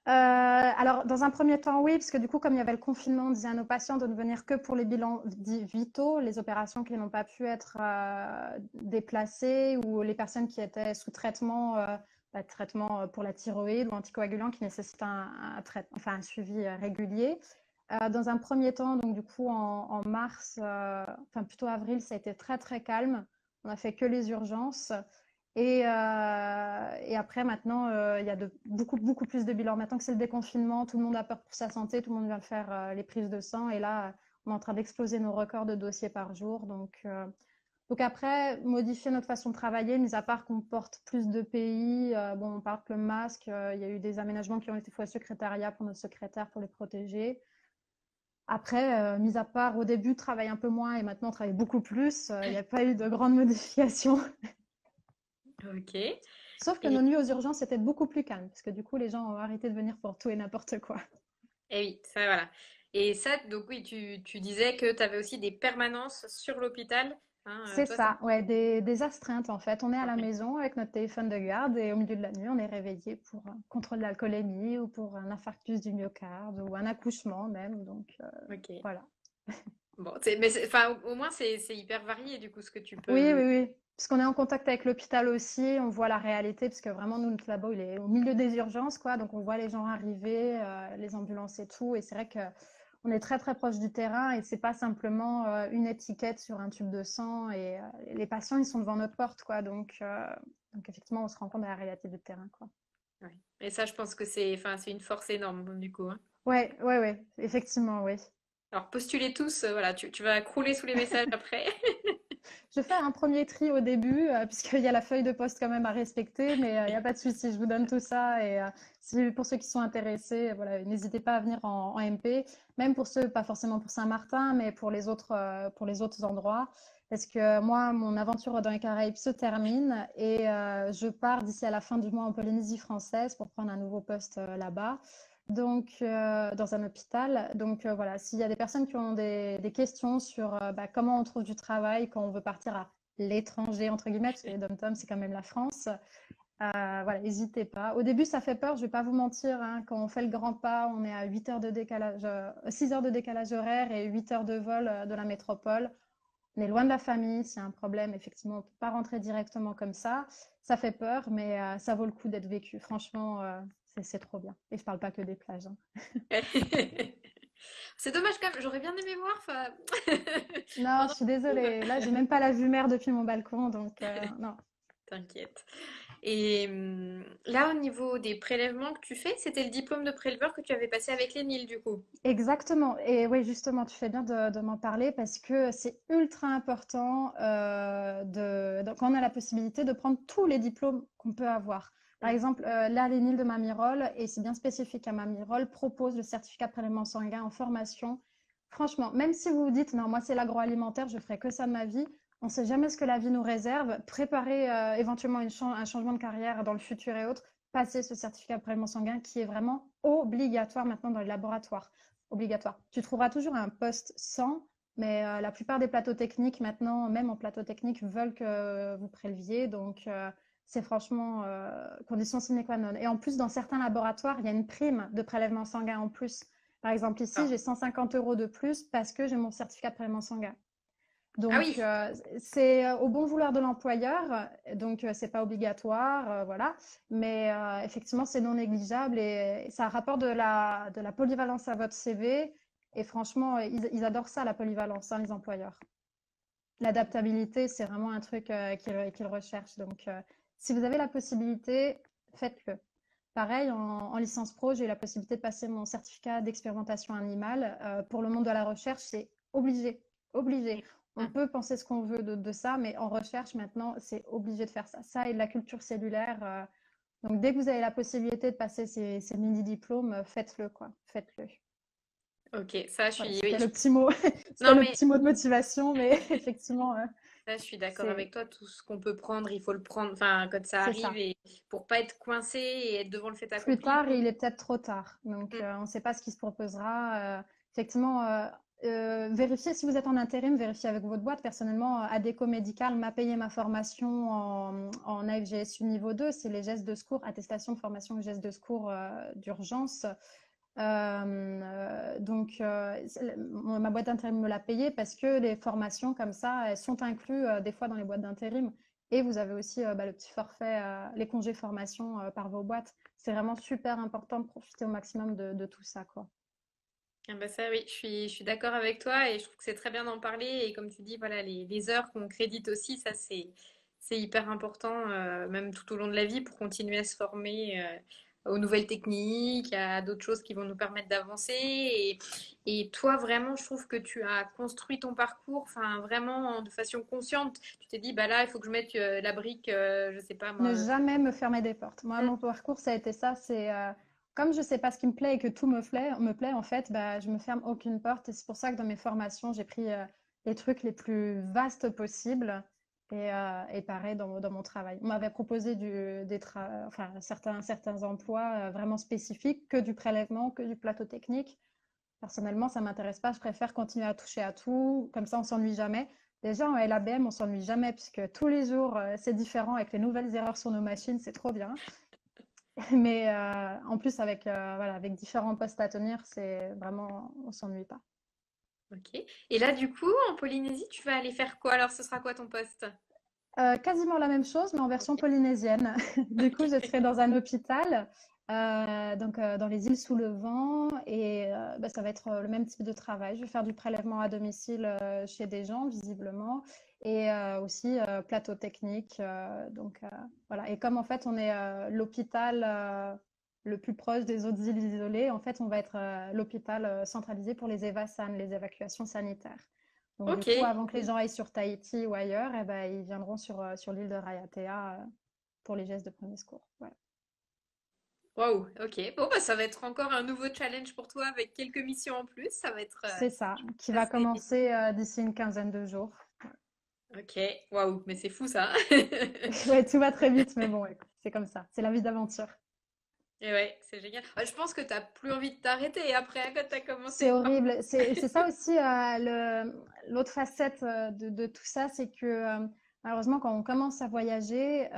Alors, dans un premier temps, oui, parce que du coup, comme il y avait le confinement, on disait à nos patients de ne venir que pour les bilans dits vitaux, les opérations qui n'ont pas pu être déplacées ou les personnes qui étaient sous traitement, traitement pour la thyroïde ou anticoagulant qui nécessitent un suivi régulier. Dans un premier temps, donc du coup, en mars, enfin plutôt avril, ça a été très très calme. On a fait que les urgences. Et après, maintenant, il y a beaucoup plus de bilans. Maintenant que c'est le déconfinement, tout le monde a peur pour sa santé, tout le monde vient faire les prises de sang. Et là, on est en train d'exploser nos records de dossiers par jour. Donc après, modifier notre façon de travailler, mis à part qu'on porte plus de pays, on porte le masque, il y a eu des aménagements qui ont été faits au secrétariat pour nos secrétaires pour les protéger. Après, mis à part au début, travailler un peu moins et maintenant, on travaille beaucoup plus, il n'y a pas eu de grandes modifications. Ok. Sauf que Et, nos nuits aux urgences étaient beaucoup plus calmes, parce que du coup, les gens ont arrêté de venir pour tout et n'importe quoi. et oui, ça, voilà. Et ça, donc oui, tu disais que tu avais aussi des permanences sur l'hôpital. Hein, C'est toi, ça... ça, ouais, des astreintes en fait. On est à la Ok. maison avec notre téléphone de garde et au milieu de la nuit, on est réveillé pour un contrôle d'alcoolémie ou pour un infarctus du myocarde ou un accouchement même. Ok. Voilà. Bon, enfin, au moins, c'est hyper varié, du coup, ce que tu Oui, peux... oui, oui. Parce qu'on est en contact avec l'hôpital aussi, on voit la réalité, parce que vraiment, nous, notre labo, il est au milieu des urgences, quoi. Donc, on voit les gens arriver, les ambulances et tout. Et c'est vrai que on est très très proche du terrain et c'est pas simplement une étiquette sur un tube de sang et les patients ils sont devant notre porte quoi donc effectivement on se rend compte de la réalité du terrain quoi. Ouais. Et ça, je pense que c'est une force énorme, du coup, hein. Ouais, effectivement, oui. Alors, postulez tous, voilà, tu vas crouler sous les messages après. Je fais un premier tri au début, puisqu'il y a la feuille de poste quand même à respecter, mais il n'y a pas de souci, je vous donne tout ça. Et pour ceux qui sont intéressés, voilà, n'hésitez pas à venir en MP, même pour ceux, pas forcément pour Saint-Martin, mais pour les autres endroits. Parce que moi, mon aventure dans les Caraïbes se termine et je pars d'ici à la fin du mois en Polynésie française pour prendre un nouveau poste là-bas. Donc, dans un hôpital. Donc, voilà, s'il y a des personnes qui ont des questions sur comment on trouve du travail quand on veut partir à l'étranger, entre guillemets, parce que les dom-toms, c'est quand même la France, voilà, n'hésitez pas. Au début, ça fait peur, je vais pas vous mentir, hein, quand on fait le grand pas, on est à 8 heures de décalage, 6 heures de décalage horaire et 8 heures de vol de la métropole. On est loin de la famille, s'il y a un problème, effectivement, on ne peut pas rentrer directement comme ça. Ça fait peur, mais ça vaut le coup d'être vécu. Franchement, c'est trop bien. Et je parle pas que des plages, hein. C'est dommage quand même, j'aurais bien aimé voir. Enfin... Non, je pendant suis que je trouve. désolée. Là, j'ai même pas la vue mer depuis mon balcon, donc non. T'inquiète. Et là, au niveau des prélèvements que tu fais, c'était le diplôme de préleveur que tu avais passé avec les NIL, du coup. Exactement. Et oui, justement, tu fais bien de m'en parler parce que c'est ultra important quand on a la possibilité de prendre tous les diplômes qu'on peut avoir. Par Mm. exemple, là, les NIL de Mamirol, et c'est bien spécifique à Mamirol, propose le certificat de prélèvement sanguin en formation. Franchement, même si vous vous dites, non, moi, c'est l'agroalimentaire, je ferai que ça de ma vie, on ne sait jamais ce que la vie nous réserve. Préparer éventuellement un changement de carrière dans le futur et autres, passer ce certificat de prélèvement sanguin qui est vraiment obligatoire maintenant dans les laboratoires. Obligatoire. Tu trouveras toujours un poste sans, mais la plupart des plateaux techniques maintenant, même en plateau technique, veulent que vous préleviez. Donc, c'est franchement condition sine qua non. Et en plus, dans certains laboratoires, il y a une prime de prélèvement sanguin en plus. Par exemple, ici, Ah. j'ai 150 € de plus parce que j'ai mon certificat de prélèvement sanguin. Ah Donc, oui. c'est au bon vouloir de l'employeur, donc c'est pas obligatoire, voilà. Mais effectivement, c'est non négligeable et ça rapporte de la polyvalence à votre CV. Et franchement, ils adorent ça, la polyvalence, hein, les employeurs. L'adaptabilité, c'est vraiment un truc qu'ils recherchent. Donc, si vous avez la possibilité, faites-le. Pareil, en licence pro, j'ai eu la possibilité de passer mon certificat d'expérimentation animale. Pour le monde de la recherche, c'est obligé, obligé. On Mm. peut penser ce qu'on veut de ça, mais en recherche, maintenant, c'est obligé de faire ça. Ça et de la culture cellulaire. Donc, dès que vous avez la possibilité de passer ces mini-diplômes, faites-le, quoi. Faites-le. Ok, ça, je Voilà, suis. c'était Oui, le petit mot, c'était non, le mais petit mot de motivation, mais effectivement, ça, je suis d'accord c'est avec toi. Tout ce qu'on peut prendre, il faut le prendre. Enfin, quand ça c'est arrive, ça. et pour pas être coincé et être devant le fait Plus accompli. tard, il est peut-être trop tard. Donc, Mm. on ne sait pas ce qui se proposera. Effectivement, vérifiez si vous êtes en intérim, vérifiez avec votre boîte. Personnellement, Adéco Médical m'a payé ma formation en AFGSU niveau 2. C'est les gestes de secours, attestation de formation aux gestes de secours d'urgence. Ma boîte d'intérim me l'a payé parce que les formations comme ça, elles sont incluses des fois dans les boîtes d'intérim. Et vous avez aussi le petit forfait, les congés formation par vos boîtes. C'est vraiment super important de profiter au maximum de tout ça, quoi. Ah bah ça, oui, je suis d'accord avec toi et je trouve que c'est très bien d'en parler. Et comme tu dis, voilà, les heures qu'on crédite aussi, ça, c'est hyper important, même tout au long de la vie, pour continuer à se former aux nouvelles techniques, à d'autres choses qui vont nous permettre d'avancer. Et toi, vraiment, je trouve que tu as construit ton parcours, enfin, vraiment de façon consciente. Tu t'es dit, bah là, il faut que je mette la brique, je sais pas moi. Ne jamais me fermer des portes. Moi, Mm, mon parcours, ça a été ça. C'est comme je sais pas ce qui me plaît et que tout me plaît en fait, bah, je me ferme aucune porte. Et c'est pour ça que dans mes formations, j'ai pris les trucs les plus vastes possibles. Et pareil dans mon travail. On m'avait proposé enfin, certains emplois vraiment spécifiques, que du prélèvement, que du plateau technique. Personnellement, ça m'intéresse pas. Je préfère continuer à toucher à tout. Comme ça, on s'ennuie jamais. Déjà, en LABM, on s'ennuie jamais puisque tous les jours, c'est différent avec les nouvelles erreurs sur nos machines. C'est trop bien. Mais en plus, voilà, avec différents postes à tenir, c'est vraiment, on s'ennuie pas. ok. Et là, du coup, en Polynésie, tu vas aller faire quoi? Alors, ce sera quoi ton poste? Quasiment la même chose, mais en version polynésienne. Du coup, je serai dans un hôpital. Dans les îles sous le vent et ça va être le même type de travail. Je vais faire du prélèvement à domicile chez des gens visiblement et aussi plateau technique. Voilà. Et comme en fait on est l'hôpital le plus proche des autres îles isolées, en fait on va être l'hôpital centralisé pour les EVASAN, les évacuations sanitaires. Donc du Ok. coup, avant que les gens aillent sur Tahiti ou ailleurs, eh ben, ils viendront sur l'île de Raiatea pour les gestes de premier secours. Voilà. Waouh, ok. Bon, bah, ça va être encore un nouveau challenge pour toi avec quelques missions en plus. Ça va être C'est ça, qui va assez. commencer d'ici une quinzaine de jours. Ok, waouh, mais c'est fou ça. Ouais, tout va très vite, mais bon, écoute, c'est comme ça. C'est la vie d'aventure. Et ouais, c'est génial. Je pense que t'as plus envie de t'arrêter après quand t'as C'est commencé. horrible. C'est ça aussi l'autre facette de tout ça, c'est que malheureusement, quand on commence à voyager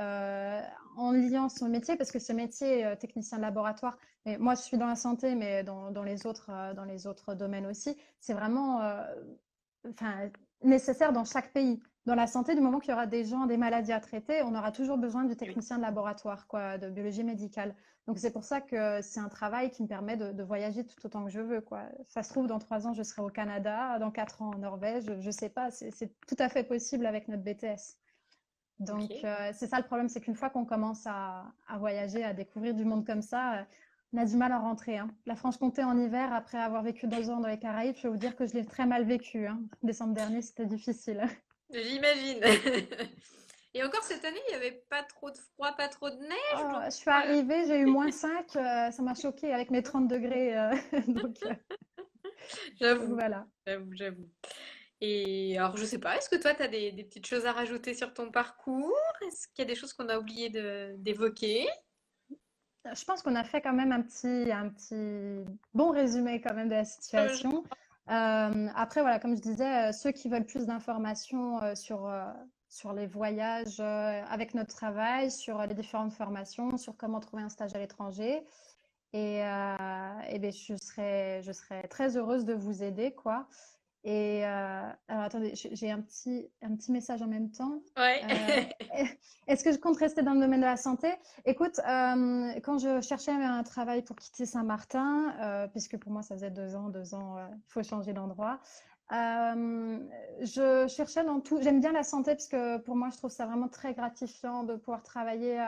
en liant son métier, parce que ce métier technicien de laboratoire, mais moi je suis dans la santé, mais dans les autres domaines aussi, c'est vraiment enfin, nécessaire dans chaque pays. Dans la santé, du moment qu'il y aura des gens, des maladies à traiter, on aura toujours besoin du Oui. technicien de laboratoire, quoi, de biologie médicale. Donc c'est pour ça que c'est un travail qui me permet de voyager tout autant que je veux, quoi. Ça se trouve, dans 3 ans, je serai au Canada, dans 4 ans en Norvège, je sais pas, c'est tout à fait possible avec notre BTS. Donc Ok. c'est ça le problème, c'est qu'une fois qu'on commence à voyager, à découvrir du monde comme ça, on a du mal à rentrer, hein. La Franche-Comté en hiver, après avoir vécu 2 ans dans les Caraïbes, je peux vous dire que je l'ai très mal vécu, hein. Décembre dernier, c'était difficile. J'imagine. Et encore cette année, il n'y avait pas trop de froid, pas trop de neige, Oh, donc je suis arrivée, j'ai eu -5, ça m'a choquée avec mes 30 degrés. Donc j'avoue, voilà. j'avoue. Et alors, je sais pas, est-ce que toi, tu as des petites choses à rajouter sur ton parcours? Est-ce qu'il y a des choses qu'on a oublié d'évoquer? Je pense qu'on a fait quand même un petit bon résumé quand même de la Euh, situation. Après, voilà, comme je disais, ceux qui veulent plus d'informations sur les voyages avec notre travail, sur les différentes formations, sur comment trouver un stage à l'étranger, et ben, je serais très heureuse de vous aider, quoi. Et alors attendez, j'ai un petit message en même temps. Ouais. Euh, Est-ce que je compte rester dans le domaine de la santé? Écoute, quand je cherchais un travail pour quitter Saint-Martin, puisque pour moi ça faisait 2 ans, il faut changer d'endroit. euh, je cherchais dans tout. J'aime bien la santé parce que pour moi je trouve ça vraiment très gratifiant de pouvoir travailler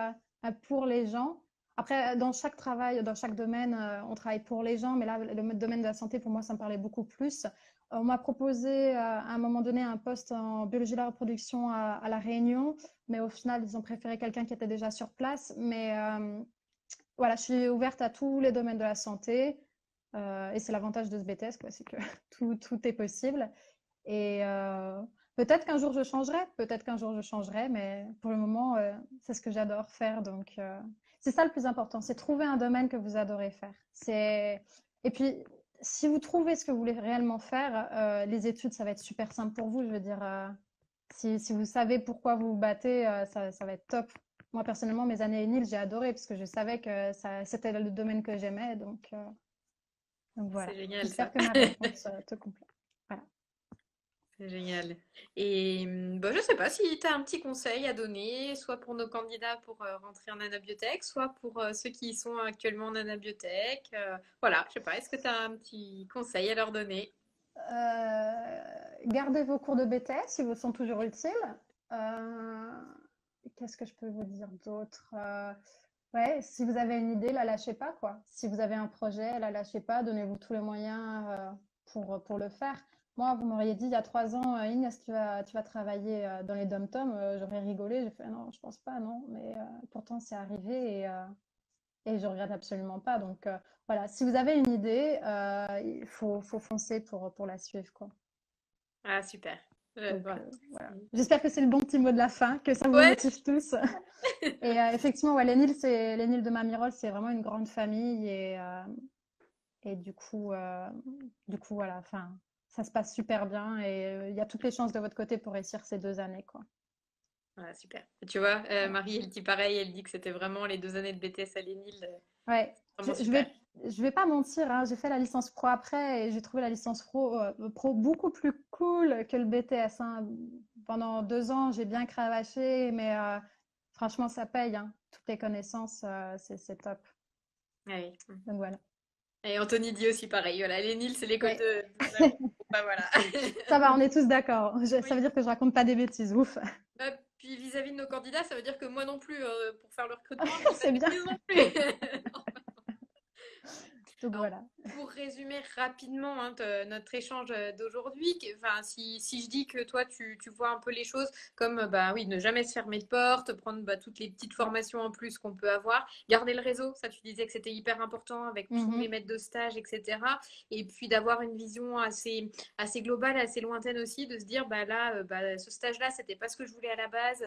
pour les gens. Après, dans chaque travail, dans chaque domaine, on travaille pour les gens, mais là, le domaine de la santé, pour moi, ça me parlait beaucoup plus. On m'a proposé à un moment donné un poste en biologie de la reproduction à La Réunion, mais au final, ils ont préféré quelqu'un qui était déjà sur place. Mais voilà, je suis ouverte à tous les domaines de la santé. Et c'est l'avantage de ce BTS, quoi, c'est que tout est possible. Et peut-être qu'un jour je changerai, peut-être qu'un jour je changerai, mais pour le moment, c'est ce que j'adore faire. Donc, c'est ça le plus important, c'est trouver un domaine que vous adorez faire. Et puis, si vous trouvez ce que vous voulez réellement faire, les études, ça va être super simple pour vous. Je veux dire, si vous savez pourquoi vous vous battez, ça va être top. Moi, personnellement, mes années à UNIL, j'ai adoré parce que je savais que c'était le domaine que j'aimais. Donc C'est voilà. génial J'espère ça. que ma réponse te complète. Voilà. C'est génial. Et bah, je sais pas si tu as un petit conseil à donner, soit pour nos candidats pour rentrer en anabiotech, soit pour ceux qui y sont actuellement en anabiotech. Voilà, je sais pas, est-ce que tu as un petit conseil à leur donner? Gardez vos cours de BTS, ils vous sont toujours utiles. Euh, Qu'est-ce que je peux vous dire d'autre? Ouais, si vous avez une idée, la lâchez pas, quoi. Si vous avez un projet, la lâchez pas, donnez-vous tous les moyens pour le faire. Moi, vous m'auriez dit il y a 3 ans, Inès, tu vas travailler dans les dom-toms, j'aurais rigolé, j'ai fait non, je pense pas, non. Mais pourtant, c'est arrivé et je regrette absolument pas. Donc voilà, si vous avez une idée, il faut foncer pour la suivre, quoi. Ah, super. Donc Voilà. voilà. J'espère que c'est le bon petit mot de la fin, que ça vous Ouais, motive tous. Et effectivement, ouais, les Nils de Mamirol, c'est vraiment une grande famille et du coup, voilà, enfin, ça se passe super bien et il y a toutes les chances de votre côté pour réussir ces 2 années, quoi. voilà, super. Tu vois, Voilà. Marie, elle dit pareil, elle dit que c'était vraiment les 2 années de BTS à l'ENIL, Ouais, vraiment je super. je vais pas mentir, hein, j'ai fait la licence pro après et j'ai trouvé la licence pro beaucoup plus cool que le BTS, hein. Pendant 2 ans, j'ai bien cravaché, mais franchement, ça paye, hein. Toutes les connaissances, c'est top. Ah oui. Donc voilà. Et Anthony dit aussi pareil. Voilà, les Nils, c'est l'école Oui. de l'amour. Bah voilà. Ça va, on est tous d'accord. Ça Oui. veut dire que je raconte pas des bêtises. Ouf. Puis vis-à-vis de nos candidats, ça veut dire que moi non plus, pour faire le recrutement, je dis pas C'est de bien. bêtises non plus. Donc Alors, voilà. pour résumer rapidement hein, notre échange d'aujourd'hui, enfin, si je dis que toi, tu vois un peu les choses comme bah, oui, ne jamais se fermer de porte, prendre bah, toutes les petites formations en plus qu'on peut avoir, garder le réseau, ça tu disais que c'était hyper important avec tous les maîtres de stage, etc. Et puis d'avoir une vision assez globale, assez lointaine aussi, de se dire bah, là, bah, ce stage-là, c'était pas ce que je voulais à la base,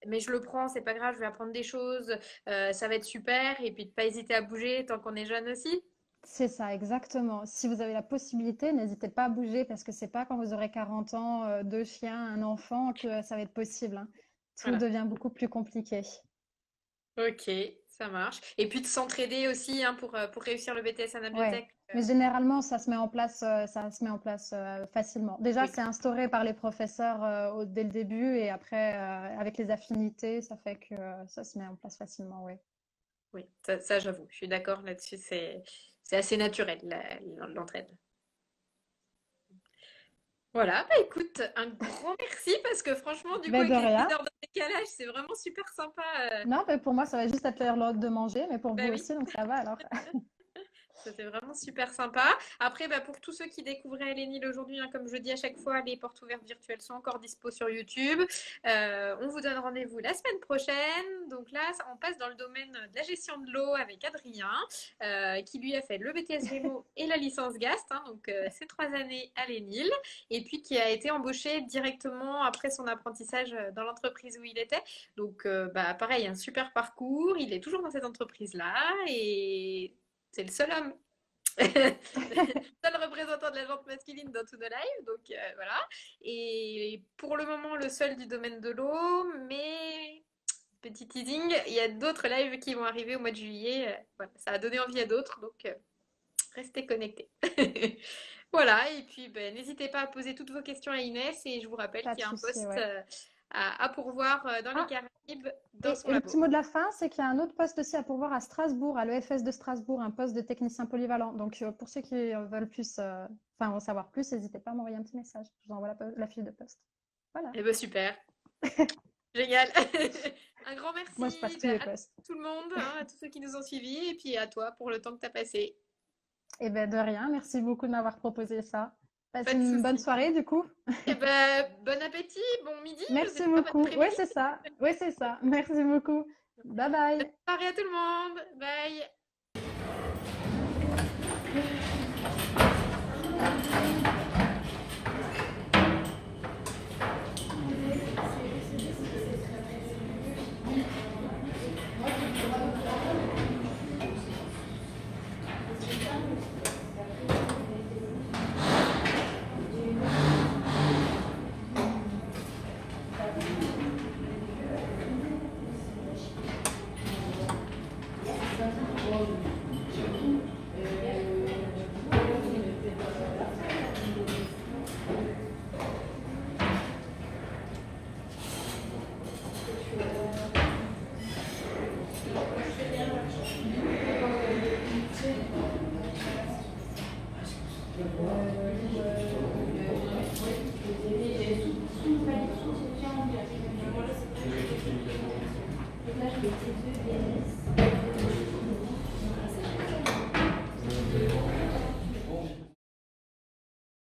mais je le prends, c'est pas grave, je vais apprendre des choses, ça va être super, et puis de pas hésiter à bouger tant qu'on est jeune aussi. C'est ça, exactement. Si vous avez la possibilité, n'hésitez pas à bouger parce que c'est pas quand vous aurez 40 ans, deux chiens, un enfant que ça va être possible, hein. Tout Voilà. devient beaucoup plus compliqué. Ok, ça marche. Et puis de s'entraider aussi hein, pour réussir le BTS en Ouais. biotech. Mais généralement, ça se met en place facilement. Déjà, Oui, c'est instauré par les professeurs dès le début et après, avec les affinités, ça fait que ça se met en place facilement, oui. oui, ça, j'avoue, je suis d'accord là-dessus, c'est assez naturel l'entraide. Voilà, bah écoute, un grand merci parce que franchement, du coup, Ben de avec les 10 rien. heures de décalage, c'est vraiment super sympa. Non, mais pour moi, ça va juste être l'heure de manger, mais pour Bah vous oui. aussi, donc ça va alors. C'était vraiment super sympa. Après, bah, pour tous ceux qui découvraient les Nils aujourd'hui, hein, comme je dis à chaque fois, les portes ouvertes virtuelles sont encore dispo sur YouTube. On vous donne rendez-vous la semaine prochaine. Donc là, on passe dans le domaine de la gestion de l'eau avec Adrien, qui lui a fait le BTS Gémeaux et la licence Gast, hein, donc ces 3 années à l'ENIL, et puis qui a été embauché directement après son apprentissage dans l'entreprise où il était. Donc, bah, pareil, un super parcours. Il est toujours dans cette entreprise-là et c'est le seul homme, seul représentant de la vente masculine dans tous nos lives. Donc voilà. Et pour le moment, le seul du domaine de l'eau. Mais petit teasing, il y a d'autres lives qui vont arriver au mois de juillet. Voilà, ça a donné envie à d'autres. Donc restez connectés. Voilà. Et puis ben, n'hésitez pas à poser toutes vos questions à Inès. Et je vous rappelle Pas qu'il de y a un souci, poste ouais. à pourvoir dans les Ah, Caraïbes dans son et le labo. petit mot de la fin, c'est qu'il y a un autre poste aussi à pourvoir à Strasbourg, à l'EFS de Strasbourg, un poste de technicien polyvalent. Donc, pour ceux qui veulent plus, enfin, en savoir plus, n'hésitez pas à m'envoyer un petit message. Je vous envoie la fiche de poste. Voilà. Eh ben super. Génial. Un grand Moi, je passe merci tous bah, les à postes. tout le monde, hein, à tous ceux qui nous ont suivis, et puis à toi pour le temps que tu as passé. Et ben de rien. Merci beaucoup de m'avoir proposé ça. Pas Passez de une bonne soucis. soirée, du coup. Et ben, bon appétit, bon midi, je sais Merci pas, bon beaucoup. Ouais, après-midi. c'est ça. Ouais, c'est ça. Merci beaucoup. Bye Bonne bye. soirée à tout le monde. Bye.